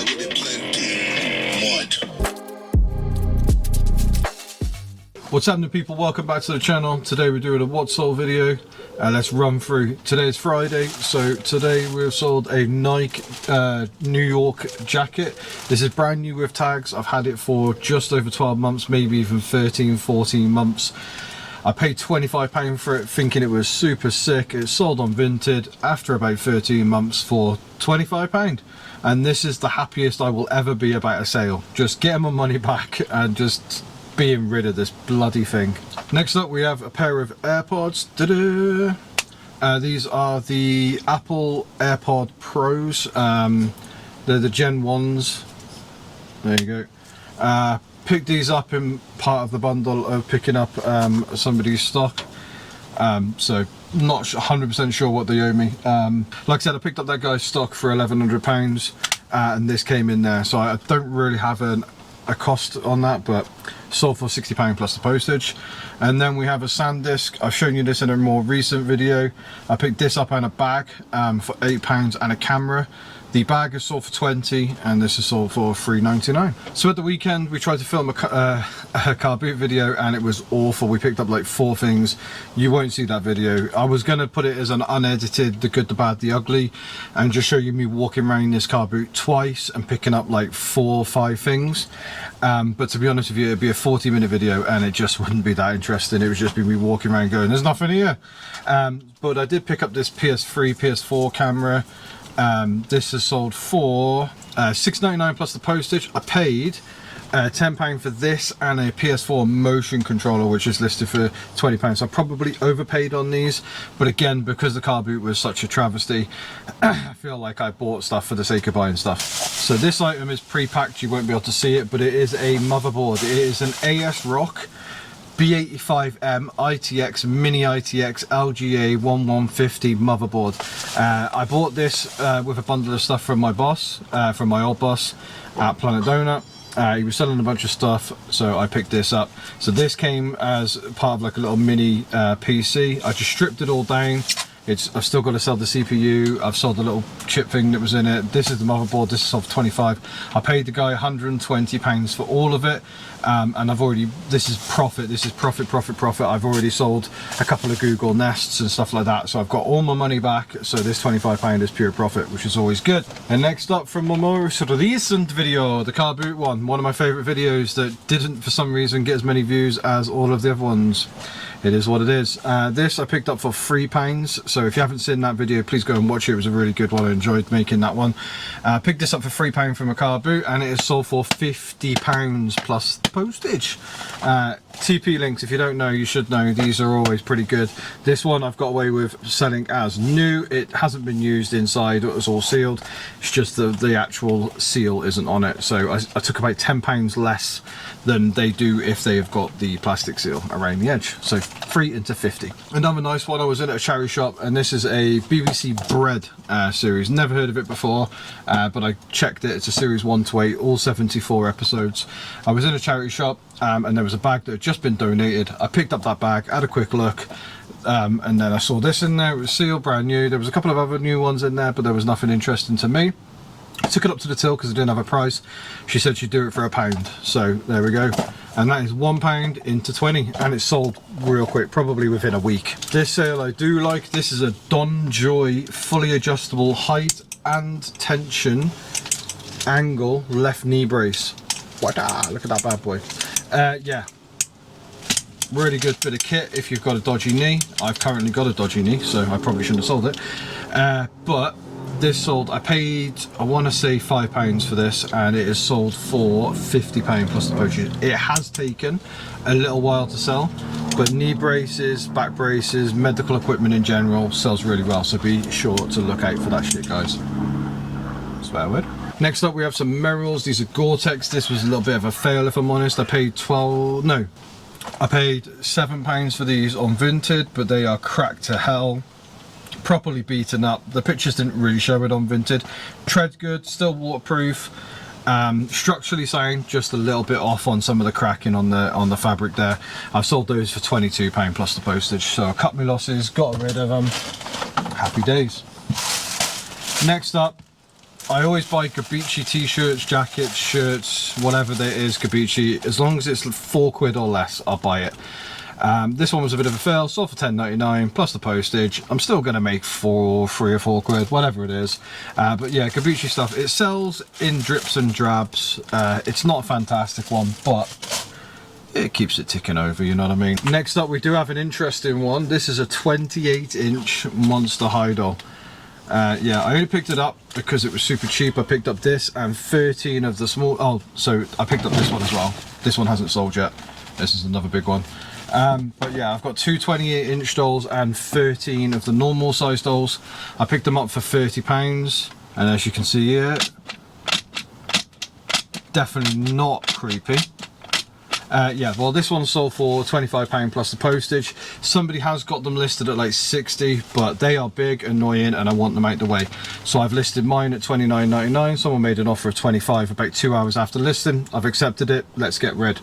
with it plenty. Mud. What's happening, people? Welcome back to the channel. Today we're doing a what sold video. Let's run through. Today is Friday, so today we've sold a Nike New York jacket. This is brand new with tags. I've had it for just over 12 months, maybe even 13, 14 months. I paid £25 for it, thinking it was super sick. It's sold on Vinted after about 13 months for £25. And this is the happiest I will ever be about a sale. Just getting my money back and just being rid of this bloody thing. Next up we have a pair of AirPods. These are the Apple AirPod Pros. They're the Gen 1s. There you go. Picked these up in part of the bundle of picking up somebody's stock. So not 100% sure what they owe me. Like I said, I picked up that guy's stock for £1,100 and this came in there. So I don't really have a cost on that, but sold for £60 plus the postage. And then we have a SanDisk. I've shown you this in a more recent video. I picked this up and a bag for £8 and a camera. The bag is sold for £20 and this is sold for £3.99. So at the weekend we tried to film a car boot video and it was awful. We picked up like 4 things. You won't see that video. I was going to put it as an unedited, the good, the bad, the ugly, and just show you me walking around this car boot twice and picking up like 4 or 5 things. But to be honest with you, it'd be a 40-minute video and it just wouldn't be that interesting. It would just be me walking around going, there's nothing here. But I did pick up this PS3, PS4 camera. This is sold for £6.99 plus the postage. I paid £10 for this and a PS4 motion controller, which is listed for £20. So I probably overpaid on these, but again, because the car boot was such a travesty, I feel like I bought stuff for the sake of buying stuff. So this item is pre-packed. You won't be able to see it, but it is a motherboard. It is an ASRock B85M ITX Mini ITX LGA 1150 motherboard. I bought this with a bundle of stuff from my boss, from my old boss at Planet Donut. He was selling a bunch of stuff, so I picked this up. So this came as part of like a little mini PC. I just stripped it all down. I've still got to sell the CPU. I've sold the little chip thing that was in it. This is the motherboard. This is sold for 25. I paid the guy £120 for all of it, and this is profit. This is profit. I've already sold a couple of Google Nests and stuff like that, so I've got all my money back. So this £25 is pure profit, which is always good. And next up, from my most recent video, the car boot one of my favorite videos that didn't for some reason get as many views as all of the other ones. It is what it is. This I picked up for £3, so if you haven't seen that video, please go and watch it. It was a really good one. I enjoyed making that one. Picked this up for £3 from a car boot and it is sold for £50 plus postage. TP links, if you don't know, you should know. These are always pretty good. This one I've got away with selling as new. It hasn't been used inside. It was all sealed. It's just the actual seal isn't on it. So I took about £10 less than they do if they have got the plastic seal around the edge. So 3 into 50. Another nice one, I was in at a charity shop and this is a BBC Bread series. Never heard of it before, but I checked it. It's a series 1 to 8, all 74 episodes. I was in a charity shop and there was a bag that had just been donated. I picked up that bag, had a quick look, and then I saw this in there. It was sealed, brand new. There was a couple of other new ones in there, but there was nothing interesting to me. I took it up to the till because I didn't have a price. She said she'd do it for £1, so there we go. And that is £1 into 20, and it's sold real quick, probably within a week. This sale I do like. This is a Don Joy fully adjustable height and tension angle left knee brace. Look at that bad boy. Yeah, really good bit of kit if you've got a dodgy knee. I've currently got a dodgy knee, so I probably shouldn't have sold it. But this sold, I paid, I want to say £5 for this, and it is sold for £50 plus the postage. It has taken a little while to sell, but knee braces, back braces, medical equipment in general sells really well, so be sure to look out for that shit, guys. Swear word. Next up we have some Merrells. These are Gore-Tex. This was a little bit of a fail, if I'm honest. I paid £7 for these on Vinted, but they are cracked to hell. Properly beaten up. The pictures didn't really show it on Vinted. Tread good, still waterproof. Structurally sound, just a little bit off on some of the cracking on the fabric there. I've sold those for £22 plus the postage, so I cut my losses, got rid of them. Happy days. Next up, I always buy Gabici t-shirts, jackets, shirts, whatever there is Gabici. As long as it's £4 or less, I'll buy it. This one was a bit of a fail, sold for £10.99 plus the postage. I'm still going to make £3 or £4, whatever it is. But yeah, Gabici stuff, it sells in drips and drabs. It's not a fantastic one, but it keeps it ticking over, you know what I mean. Next up, we do have an interesting one. This is a 28-inch monster high doll. Yeah, I only picked it up because it was super cheap. I picked up this and 13 of the small, oh, so I picked up this one as well. This one hasn't sold yet. This is another big one. But yeah, I've got two 28-inch dolls and 13 of the normal size dolls. I picked them up for £30, and as you can see here, definitely not creepy. Yeah, well, this one sold for £25 plus the postage. Somebody has got them listed at like 60, but they are big, annoying, and I want them out the way. So I've listed mine at £29.99. Someone made an offer of £25 about 2 hours after listing. I've accepted it. Let's get rid.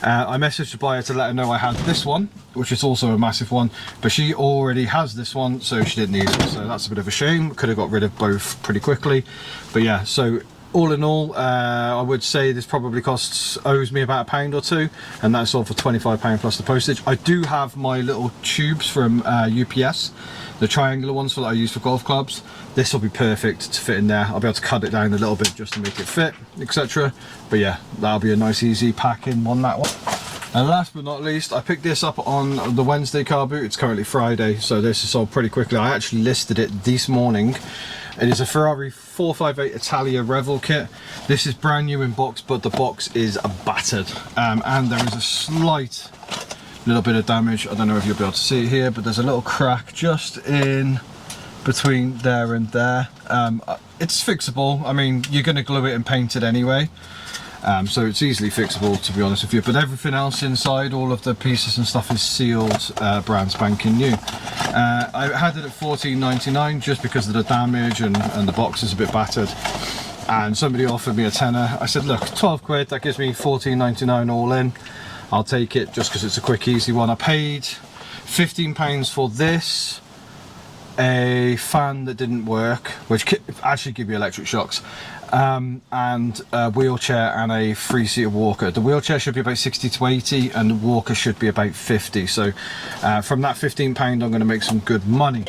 I messaged the buyer to let her know I had this one, which is also a massive one, but she already has this one, so she didn't need it. So that's a bit of a shame. Could have got rid of both pretty quickly. But yeah, so all in all, I would say this probably owes me about £1 or £2, and that's all for £25 plus the postage. I do have my little tubes from UPS, the triangular ones that I use for golf clubs. This will be perfect to fit in there. I'll be able to cut it down a little bit just to make it fit, etc. But yeah, that'll be a nice easy pack-in on that one. And last but not least, I picked this up on the Wednesday car boot. It's currently Friday, so this is sold pretty quickly. I actually listed it this morning. It is a Ferrari 458 Italia Revel kit. This is brand new in box, but the box is battered. And there is a slight little bit of damage. I don't know if you'll be able to see it here, but there's a little crack just in between there and there. It's fixable. I mean, you're going to glue it and paint it anyway. So it's easily fixable, to be honest with you, but everything else inside, all of the pieces and stuff is sealed, brand spanking new. I had it at £14.99 just because of the damage and the box is a bit battered, and somebody offered me a tenner. I said, look, £12, that gives me £14.99 all in. I'll take it just because it's a quick easy one. I paid £15 for this, a fan that didn't work, which actually give you electric shocks, and a wheelchair and a 3-seater walker. The wheelchair should be about 60 to 80 and the walker should be about 50. So from that £15 I'm going to make some good money.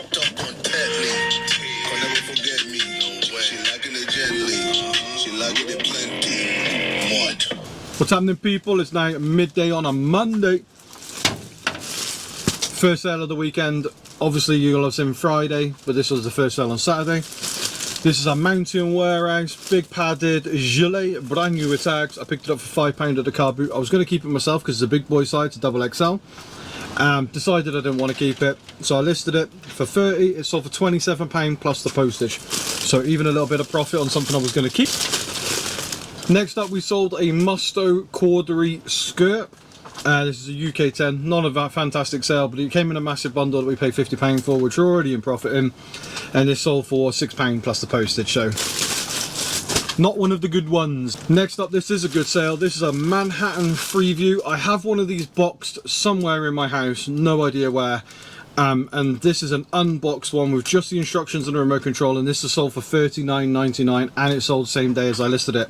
What's happening, people? It's now midday on a Monday. First sale of the weekend. Obviously you'll have seen Friday, but this was the first sale on Saturday. This is a Mountain Warehouse, big padded gilet, brand new with tags. I picked it up for £5 at the car boot. I was going to keep it myself because it's a big boy size, it's a XXL. Decided I didn't want to keep it, so I listed it for 30. It sold for £27 plus the postage. So even a little bit of profit on something I was going to keep. Next up, we sold a Musto corduroy skirt. This is a UK 10, not a fantastic sale, but it came in a massive bundle that we paid £50 for, which we're already in profit in, and this sold for £6 plus the postage, so not one of the good ones. Next up, this is a good sale. This is a Manhattan Freeview. I have one of these boxed somewhere in my house, no idea where. And this is an unboxed one with just the instructions and the remote control, and this is sold for £39.99, and it sold same day as I listed it.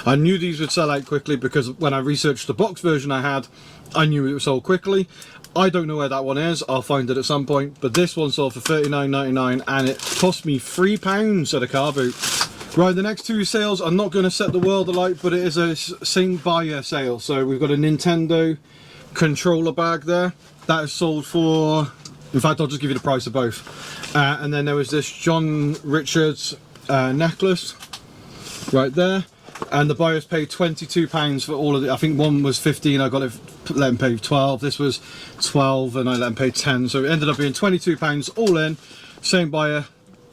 I knew these would sell out quickly because when I researched the box version I had, I knew it would sell quickly. I don't know where that one is, I'll find it at some point, but this one sold for £39.99 and it cost me £3 at a car boot. Right, the next two sales are not going to set the world alight, but it is a same buyer sale. So we've got a Nintendo controller bag there. That is sold for, in fact I'll just give you the price of both. And then there was this John Richards necklace right there. And the buyers paid £22 for all of it. I think one was 15, I got it, let him pay 12. This was 12 and I let him pay 10. So it ended up being £22 all in. Same buyer,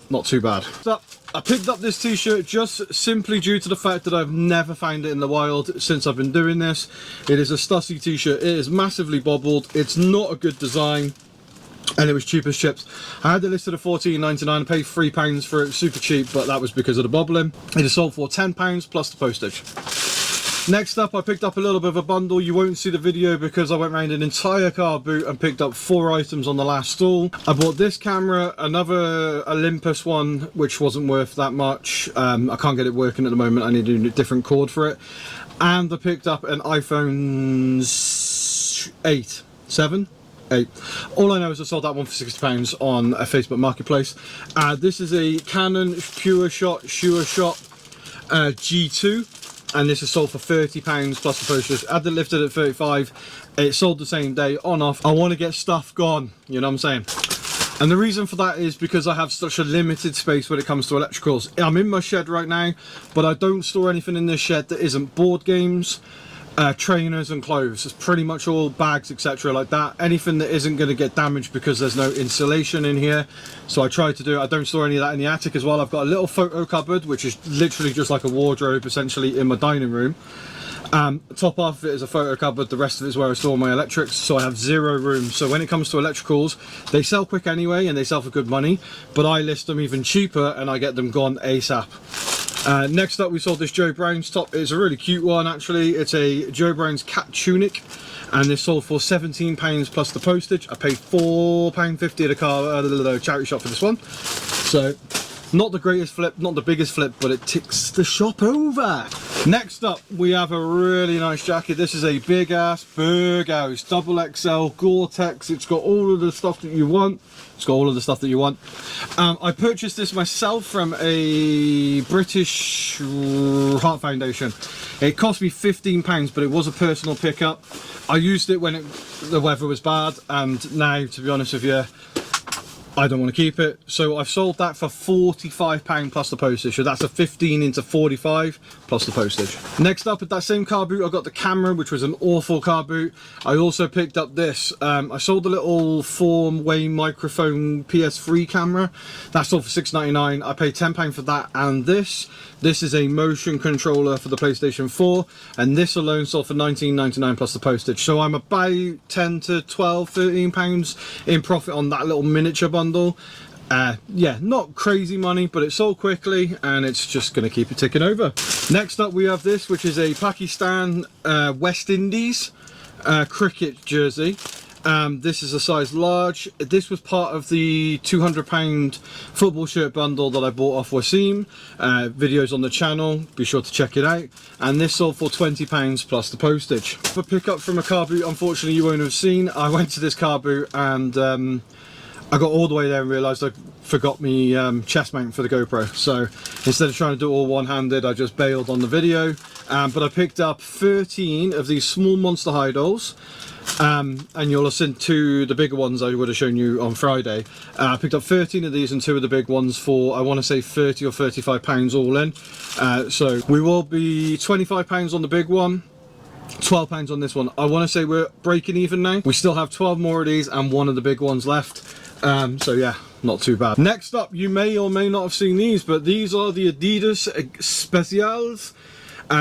not too bad. So I picked up this t-shirt just simply due to the fact that I've never found it in the wild since I've been doing this. It is a Stussy t-shirt. It is massively bobbled. It's not a good design. And it was cheap as chips. I had it listed at £14.99. I paid £3 for it, super cheap, but that was because of the bobbling. It is sold for £10 plus the postage. Next up, I picked up a little bit of a bundle. You won't see the video because I went around an entire car boot and picked up 4 items on the last stall. I bought this camera, another Olympus one, which wasn't worth that much. I can't get it working at the moment. I need a different cord for it. And I picked up an iPhone 8. All I know is I sold that one for £60 on a Facebook Marketplace. This is a Canon PureShot G2. And this is sold for £30 plus the postage. I had it lifted at 35. It sold the same day, on off. I want to get stuff gone, you know what I'm saying? And the reason for that is because I have such a limited space when it comes to electricals. I'm in my shed right now, but I don't store anything in this shed that isn't board games, trainers and clothes. It's pretty much all bags, etc. like that. Anything that isn't going to get damaged because there's no insulation in here. So I try to do it. I don't store any of that in the attic as well. I've got a little photo cupboard, which is literally just like a wardrobe essentially in my dining room. Top half of it is a photo cupboard, the rest of it is where I store my electrics, so I have 0 room. So when it comes to electricals, they sell quick anyway and they sell for good money, but I list them even cheaper and I get them gone ASAP. Next up, we sold this Joe Brown's top. It's a really cute one actually. It's a Joe Brown's cat tunic, and this sold for £17 plus the postage. I paid £4.50 at the charity shop for this one. So not the greatest flip, not the biggest flip, but it ticks the shop over. Next up, we have a really nice jacket. This is a big ass Berghaus double XL Gore-Tex. It's got all of the stuff that you want. I purchased this myself from a British Heart Foundation. It cost me £15, but it was a personal pickup. I used it when the weather was bad, and now, to be honest with you, I don't want to keep it, so I've sold that for £45 plus the postage. So that's a 15 into 45 plus the postage. Next up, at that same car boot, I got the camera, which was an awful car boot. I also picked up this. I sold the little four-way microphone PS3 camera. That sold for £6.99. I paid £10 for that and this. This is a motion controller for the PlayStation 4, and this alone sold for £19.99 plus the postage. So I'm about 10 to 12, £13 in profit on that little miniature bundle. Yeah, not crazy money, but it sold quickly and it's just going to keep it ticking over. Next up, we have this, which is a Pakistan West Indies cricket jersey. This is a size large. This was part of the £200 football shirt bundle that I bought off Wasim. Videos on the channel, be sure to check it out. And this sold for £20 plus the postage. For pickup from a car boot, unfortunately you won't have seen. I went to this car boot and I got all the way there and realised I forgot me chest mount for the GoPro. So instead of trying to do it all one-handed, I just bailed on the video. But I picked up 13 of these small monster high dolls. And you'll have seen 2 the bigger ones I would have shown you on Friday. I picked up 13 of these and 2 of the big ones for, I want to say, £30 or £35 all in. So we will be £25 on the big one, £12 on this one. I want to say we're breaking even now. We still have 12 more of these and 1 of the big ones left. So yeah, not too bad. Next up, you may or may not have seen these, but these are the Adidas Specials.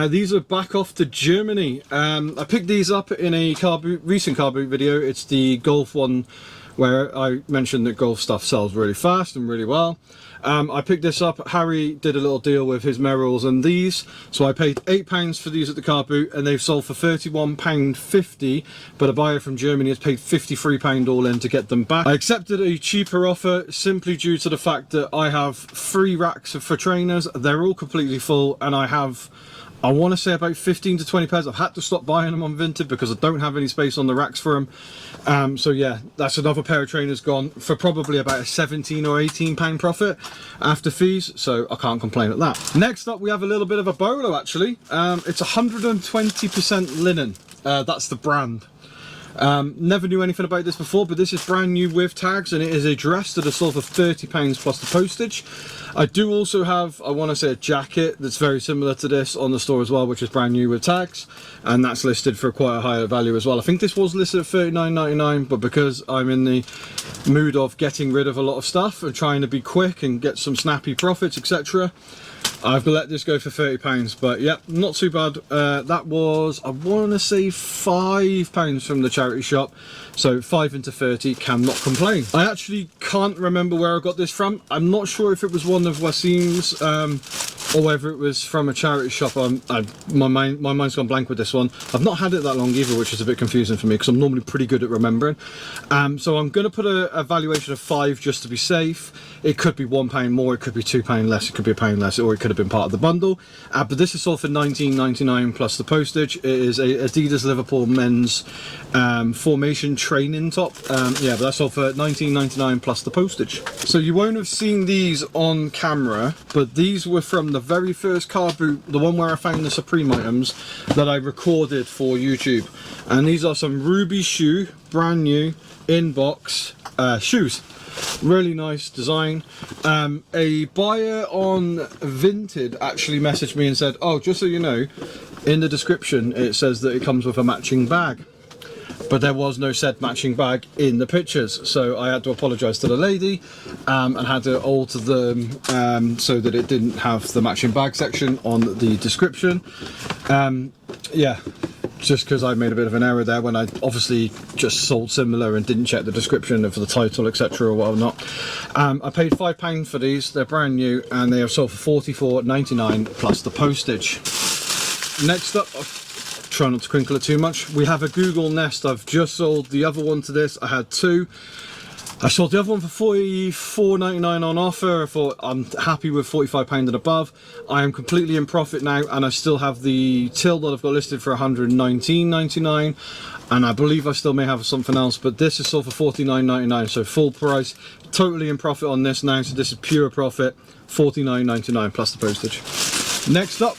These are back off to Germany. I picked these up in a recent car boot video. It's the golf one where I mentioned that golf stuff sells really fast and really well. I picked this up. Harry did a little deal with his Merrills and these, so I paid £8 for these at the car boot, and they've sold for £31.50, but a buyer from Germany has paid £53 all in to get them back. I accepted a cheaper offer simply due to the fact that I have 3 racks for trainers. They're all completely full, and I want to say about 15 to 20 pairs. I've had to stop buying them on Vinted because I don't have any space on the racks for them. So yeah, that's another pair of trainers gone for probably about a £17 or £18 profit after fees. So I can't complain at that. Next up, we have a little bit of a bolo actually. It's 120% linen. That's the brand. Never knew anything about this before, but this is brand new with tags, and it is a dress that is sold for £30 plus the postage. I do also have, I want to say, a jacket that's very similar to this on the store as well, which is brand new with tags, and that's listed for quite a higher value as well. I think this was listed at $39.99, but because I'm in the mood of getting rid of a lot of stuff and trying to be quick and get some snappy profits, etc., I've let this go for £30, but yeah, not too bad. That was, I want to say, £5 from the charity shop, so 5 into 30, cannot complain. I actually can't remember where I got this from. I'm not sure if it was one of Wasim's or whether it was from a charity shop. My mind's gone blank with this one. I've not had it that long either, which is a bit confusing for me because I'm normally pretty good at remembering. So I'm going to put a valuation of 5 just to be safe. It could be £1 more, it could be £2 less, it could be £1 less, or it could have been part of the bundle. But this is sold for £19.99 plus the postage. It is a Adidas Liverpool men's formation training top. Yeah, but that's sold for £19.99 plus the postage. So you won't have seen these on camera, but these were from the very first car boot, the one where I found the Supreme items that I recorded for YouTube. And these are some Ruby shoe, brand new, in box shoes. Really nice design. A buyer on Vinted actually messaged me and said, oh, just so you know, in the description it says that it comes with a matching bag, but there was no said matching bag in the pictures, so I had to apologise to the lady and had to alter them so that it didn't have the matching bag section on the description. Yeah, just because I made a bit of an error there when I obviously just sold similar and didn't check the description of the title, etc. or whatnot. I paid £5 for these. They're brand new and they are sold for £44.99 plus the postage. Next up, try not to crinkle it too much, we have a Google Nest. I've just sold the other one to this. I had 2. I sold the other one for £44.99 on offer. I thought I'm happy with £45 and above. I am completely in profit now, and I still have the till that I've got listed for £119.99, and I believe I still may have something else, but this is sold for £49.99, so full price. Totally in profit on this now, so this is pure profit. £49.99 plus the postage. Next up,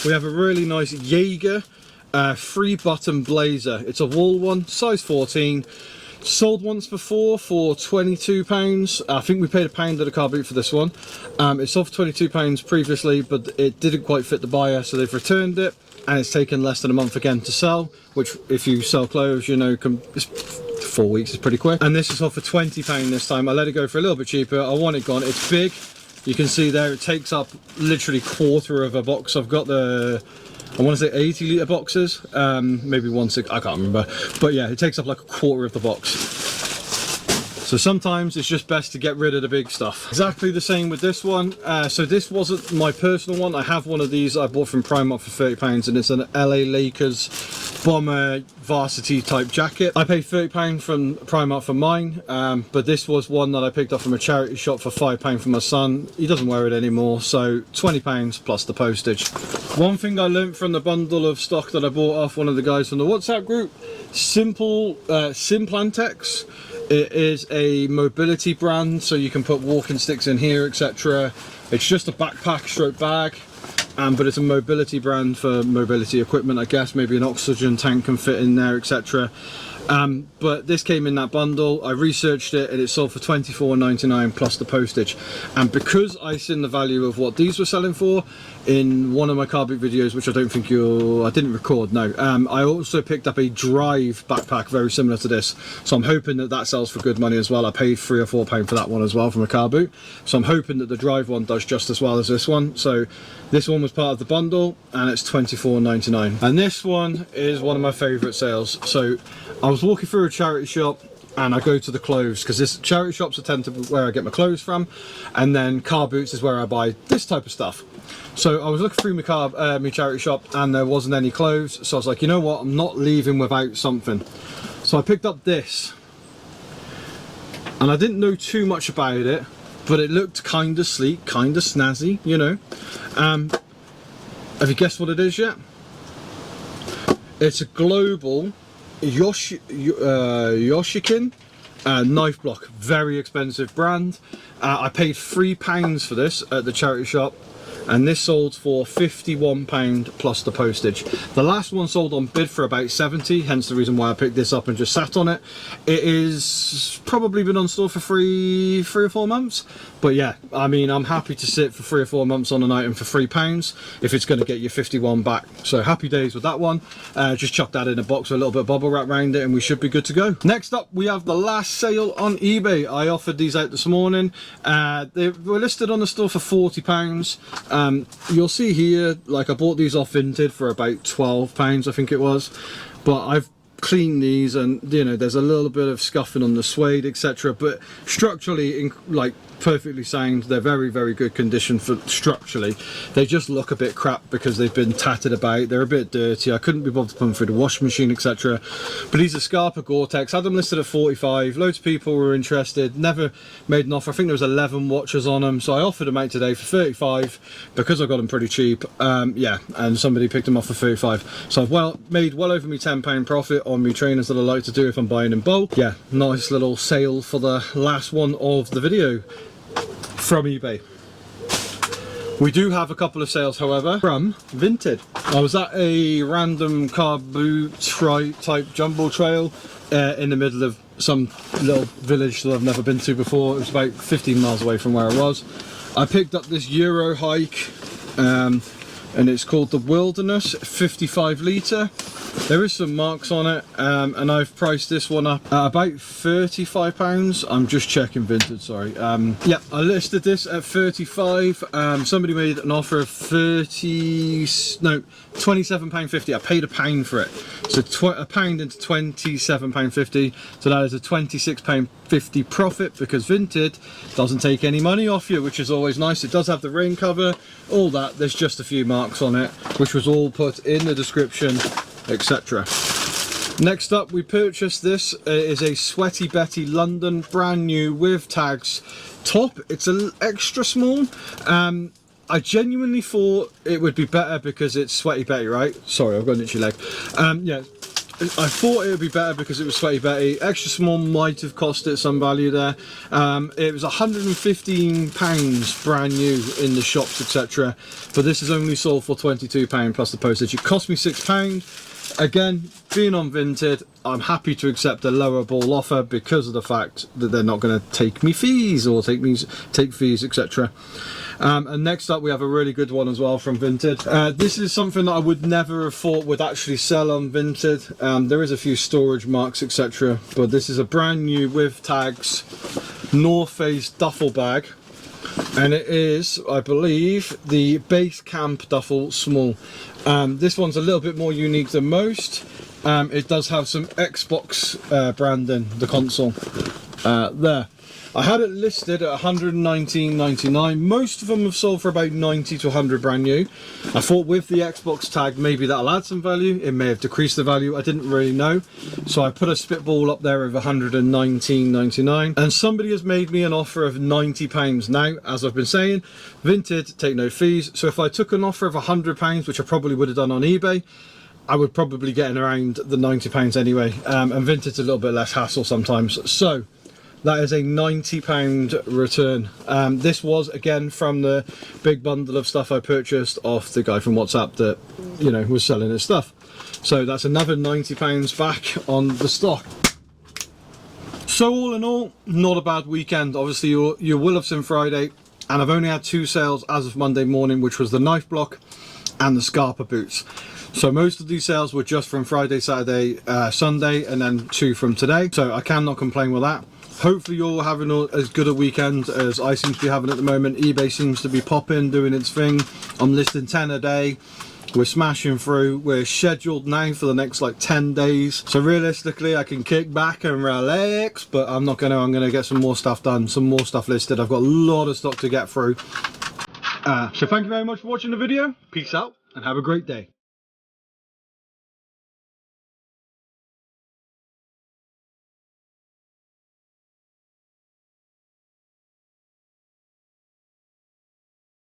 we have a really nice Jaeger 3-button blazer. It's a wool one, size 14. Sold once before for £22. I think we paid £1 at a car boot for this one. It sold for £22 previously, but it didn't quite fit the buyer, so they've returned it, and it's taken less than a month again to sell, which if you sell clothes, you know, 4 weeks is pretty quick. And this is sold for £20 this time. I let it go for a little bit cheaper. I want it gone. It's big. You can see there it takes up literally quarter of a box. I've got the, I want to say 80 litre boxes, maybe 1/6, I can't remember, but yeah, it takes up like a quarter of the box. So sometimes it's just best to get rid of the big stuff. Exactly the same with this one. So this wasn't my personal one. I have one of these I bought from Primark for £30, and it's an LA Lakers bomber varsity type jacket. I paid £30 from Primark for mine, but this was one that I picked up from a charity shop for £5 for my son. He doesn't wear it anymore, so £20 plus the postage. One thing I learnt from the bundle of stock that I bought off one of the guys from the WhatsApp group, Simplantex. It is a mobility brand, so you can put walking sticks in here, etc. It's just a backpack stroke bag, but it's a mobility brand for mobility equipment, I guess. Maybe an oxygen tank can fit in there, etc. But this came in that bundle. I researched it and it sold for £24.99 plus the postage. And because I seen the value of what these were selling for in one of my car boot videos, which I don't think I didn't record, no. I also picked up a Drive backpack very similar to this, so I'm hoping that that sells for good money as well. I paid £3 or £4 for that one as well from a car boot, so I'm hoping that the Drive one does just as well as this one. So this one was part of the bundle and it's £24.99. And this one is one of my favourite sales. So I was walking through a charity shop and I go to the clothes, because this charity shops are where I get my clothes from, and then car boots is where I buy this type of stuff. So I was looking through my charity shop and there wasn't any clothes, so I was like, you know what, I'm not leaving without something. So I picked up this, and I didn't know too much about it, but it looked kind of sleek, kind of snazzy, you know. Have you guessed what it is yet? It's a global Yoshikin knife block, very expensive brand. I paid £3 for this at the charity shop, and this sold for £51 plus the postage. The last one sold on bid for about 70, hence the reason why I picked this up and just sat on it. It is probably been on store for three or 4 months, but yeah, I mean, I'm happy to sit for 3 or 4 months on an item for £3 if it's going to get you 51 back. So happy days with that one. Just chuck that in a box with a little bit of bubble wrap around it and we should be good to go. Next up, we have the last sale on eBay. I offered these out this morning. They were listed on the store for £40. You'll see here, like, I bought these off Vinted for about £12, I think it was, but I've cleaned these and, you know, there's a little bit of scuffing on the suede, etc., but structurally, like, perfectly sound. They're very, very good condition for structurally. They just look a bit crap because they've been tattered about. They're a bit dirty. I couldn't be bothered to put them through the washing machine, etc. But these are Scarpa Gore-Tex. Had them listed at 45. Loads of people were interested. Never made an offer. I think there was 11 watches on them, so I offered them out today for 35 because I got them pretty cheap. Yeah, and somebody picked them up for 35. So I've made well over me £10 profit on me trainers that I like to do if I'm buying in bulk. Yeah, nice little sale for the last one of the video from eBay. We do have a couple of sales, however, from Vinted. I was at a random car boot type jumble trail in the middle of some little village that I've never been to before. It was about 15 miles away from where I was. I picked up this Euro hike, and it's called the Wilderness, 55 litre. There is some marks on it, and I've priced this one up at about £35. I'm just checking Vinted, sorry. Yeah, I listed this at 35. Somebody made an offer of £27.50. I paid £1 for it. So £1 into £27.50. So that is a £26.50 profit because Vinted doesn't take any money off you, which is always nice. It does have the rain cover, all that. There's just a few marks on it, which was all put in the description, etc. Next up, we purchased this. It is a Sweaty Betty London, brand new with tags top. It's an extra small. I genuinely thought it would be better because it's Sweaty Betty, right? Sorry, I've got an itchy leg. Yeah, I thought it would be better because it was Sweaty Betty. Extra small might have cost it some value there. It was £115 brand new in the shops, etc. But this is only sold for £22 plus the postage. It cost me £6. Again, being on Vinted, I'm happy to accept a lower ball offer because of the fact that they're not going to take me fees or take fees, etc. And next up, we have a really good one as well from Vinted. This is something that I would never have thought would actually sell on Vinted. There is a few storage marks, etc. But this is a brand new with tags North Face duffel bag. And it is, I believe, the Base Camp duffel small. This one's a little bit more unique than most. It does have some Xbox branding, the console there. I had it listed at £119.99. Most of them have sold for about 90 to 100 brand new. I thought with the Xbox tag, maybe that'll add some value. It may have decreased the value. I didn't really know. So I put a spitball up there of £119.99. And somebody has made me an offer of £90. Now, as I've been saying, Vinted take no fees. So if I took an offer of £100, which I probably would have done on eBay, I would probably get in around the £90 anyway. And Vinted's a little bit less hassle sometimes. So that is a £90 return. This was again from the big bundle of stuff I purchased off the guy from WhatsApp that, you know, was selling his stuff. So that's another £90 back on the stock. So all in all, not a bad weekend. Obviously you will have seen Friday, and I've only had 2 sales as of Monday morning, which was the knife block and the Scarpa boots. So most of these sales were just from Friday, Saturday, Sunday, and then 2 from today. So I cannot complain with that. Hopefully you're having as good a weekend as I seem to be having at the moment. eBay seems to be popping, doing its thing. I'm listing 10 a day. We're smashing through. We're scheduled now for the next like 10 days. So realistically I can kick back and relax, but I'm not gonna. I'm gonna get some more stuff done, some more stuff listed. I've got a lot of stock to get through. So thank you very much for watching the video. Peace out and have a great day.